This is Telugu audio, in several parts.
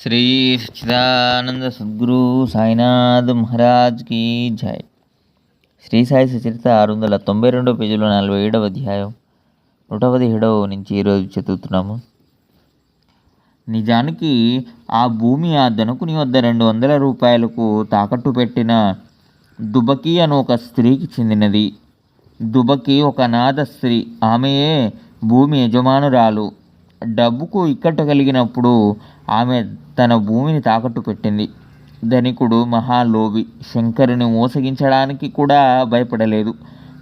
శ్రీ సచ్చిదానంద సద్గురు సాయినాథ్ మహారాజ్ కీ జై. శ్రీ సాయి సచరిత 692 పేజీలో 47వ అధ్యాయం 117వ నుంచి ఈరోజు చదువుతున్నాము. నిజానికి ఆ భూమి ఆ ధనుకుని వద్ద 200 రూపాయలకు తాకట్టు పెట్టిన దుబకి అను ఒక స్త్రీకి చెందినది. దుబకి ఒక అనాథ స్త్రీ. ఆమెయే భూమి యజమానురాలు. డబ్బుకు ఇక్కట్ట కలిగినప్పుడు ఆమె తన భూమిని తాకట్టు పెట్టింది. ధనికుడు మహాలోభి. శంకరుని మోసగించడానికి కూడా భయపడలేదు.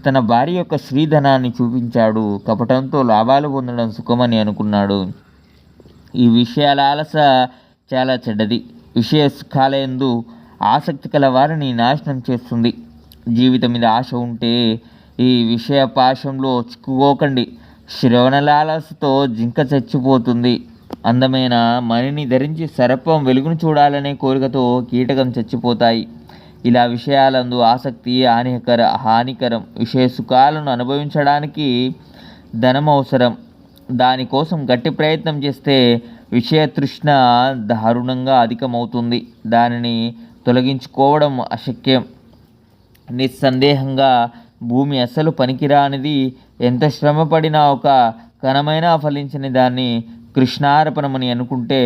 తన భార్య యొక్క శ్రీధనాన్ని చూపించాడు. కపటంతో లాభాలు పొందడం సుఖమని అనుకున్నాడు. ఈ విషయాల ఆలస చాలా చెడ్డది. విషయ సుఖాలయందు ఆసక్తి కల వారిని నాశనం చేస్తుంది. జీవితం మీద ఆశ ఉంటే ఈ విషయ పాశంలో చిక్కుకోకండి. శ్రవణలాలసతో జింక చచ్చిపోతుంది. అందమైన మణిని ధరించి సర్పం వెలుగును చూడాలనే కోరికతో కీటకం చచ్చిపోతాయి. ఇలా విషయాలందు ఆసక్తి హానికరం. విషయ సుఖాలను అనుభవించడానికి ధనం అవసరం. దానికోసం గట్టి ప్రయత్నం చేస్తే విషయ తృష్ణ దారుణంగా అధికమవుతుంది. దానిని తొలగించుకోవడం అశక్యం. నిస్సందేహంగా భూమి అస్సలు పనికిరానిది. ఎంత శ్రమపడినా ఒక కణమైనా ఫలించని దాన్ని కృష్ణార్పణమని అనుకుంటే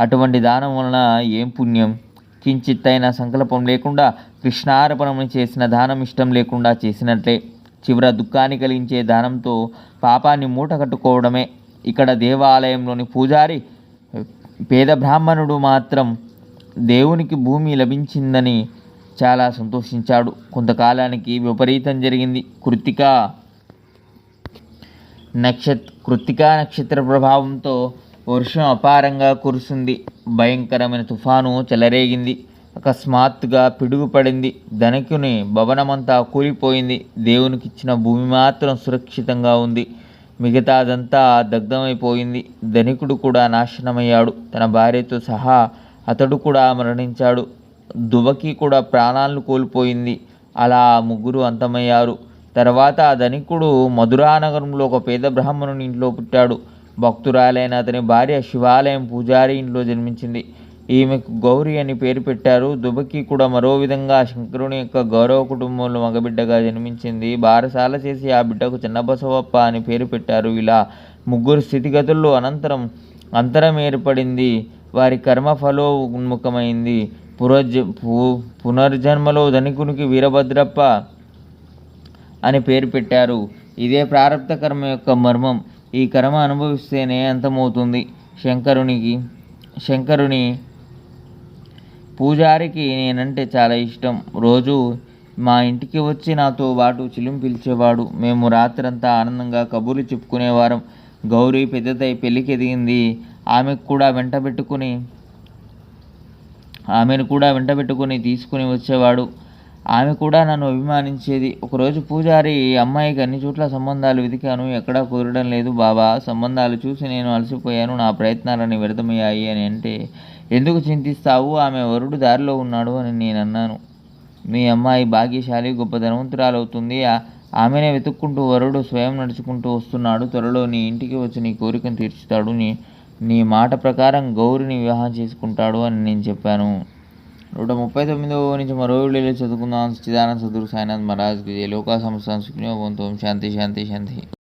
అటువంటి దానం వలన ఏం పుణ్యం? కించిత్తైన సంకల్పం లేకుండా కృష్ణార్పణమని చేసిన దానం ఇష్టం లేకుండా చేసినట్లే. చివర దుఃఖాన్ని కలిగించే దానంతో పాపాన్ని మూట కట్టుకోవడమే. ఇక్కడ దేవాలయంలోని పూజారి పేద బ్రాహ్మణుడు మాత్రం దేవునికి భూమి లభించిందని చాలా సంతోషించాడు. కొంతకాలానికి విపరీతం జరిగింది. కృత్తికా నక్షత్ర ప్రభావంతో వర్షం అపారంగా కురిసింది. భయంకరమైన తుఫాను చెలరేగింది. అకస్మాత్తుగా పిడుగు పడింది. ధనికుని భవనమంతా కూలిపోయింది. దేవునికిచ్చిన భూమి మాత్రం సురక్షితంగా ఉంది. మిగతాదంతా దగ్ధమైపోయింది. ధనికుడు కూడా నాశనమయ్యాడు. తన భార్యతో సహా అతడు కూడా మరణించాడు. దుబకి కూడా ప్రాణాలను కోల్పోయింది. అలా ముగ్గురు అంతమయ్యారు. తర్వాత ఆ ధనికుడు మధురానగరంలో ఒక పేద బ్రాహ్మణుని ఇంట్లో పుట్టాడు. భక్తురాలైన అతని భార్య శివాలయం పూజారి ఇంట్లో జన్మించింది. ఈమెకు గౌరి అని పేరు పెట్టారు. దుబకి కూడా మరో విధంగా శంకరుని యొక్క గౌరవ కుటుంబంలో మగబిడ్డగా జన్మించింది. బారసాల చేసి ఆ బిడ్డకు చిన్నబసవప్ప అని పేరు పెట్టారు. ఇలా ముగ్గురు స్థితిగతుల్లో అంతరం ఏర్పడింది. వారి కర్మ ఫలోన్ముఖమైంది. పునర్జన్మలో ధనికునికి వీరభద్రప్ప అని పేరు పెట్టారు. ఇదే ప్రారబ్ధ కర్మ యొక్క మర్మం. ఈ కర్మ అనుభవిస్తేనే అంతమవుతుంది. శంకరుని పూజారికి నేనంటే చాలా ఇష్టం. రోజు మా ఇంటికి వచ్చి నాతో పాటు చిలుం పిలిచేవాడు. మేము రాత్రంతా ఆనందంగా కబుర్లు చెప్పుకునేవారం. గౌరీ పెద్దదై పెళ్ళికి ఎదిగింది. ఆమెను కూడా వెంటబెట్టుకుని తీసుకుని వచ్చేవాడు. ఆమె కూడా నన్ను అభిమానించేది. ఒకరోజు పూజారి, అమ్మాయికి అన్ని చోట్ల సంబంధాలు వెతికాను, ఎక్కడా కుదరడం లేదు బాబా. సంబంధాలు చూసి నేను అలసిపోయాను. నా ప్రయత్నాలన్నీ వ్యర్థమయ్యాయి అని అంటే, ఎందుకు చింతిస్తావు? ఆమె వరుడు దారిలో ఉన్నాడు అని నేను అన్నాను. మీ అమ్మాయి భాగ్యశాలి, గొప్ప ధనవంతురాలవుతుంది. ఆమెనే వెతుక్కుంటూ వరుడు స్వయం నడుచుకుంటూ వస్తున్నాడు. త్వరలో నీ ఇంటికి వచ్చి నీ కోరికను తీర్చుతాడు. నీ మాట ప్రకారం గౌరిని వివాహం చేసుకుంటాడు అని నేను చెప్పాను. 139వ నుంచి మరో వీడియోలో చదువుకుందాం. సచ్చిదానంద సద్గురు సాయినాథ్ మహారాజ్ కీ జై. లోకా సమస్త సుఖినో భవంతు. శాంతి శాంతి శాంతి.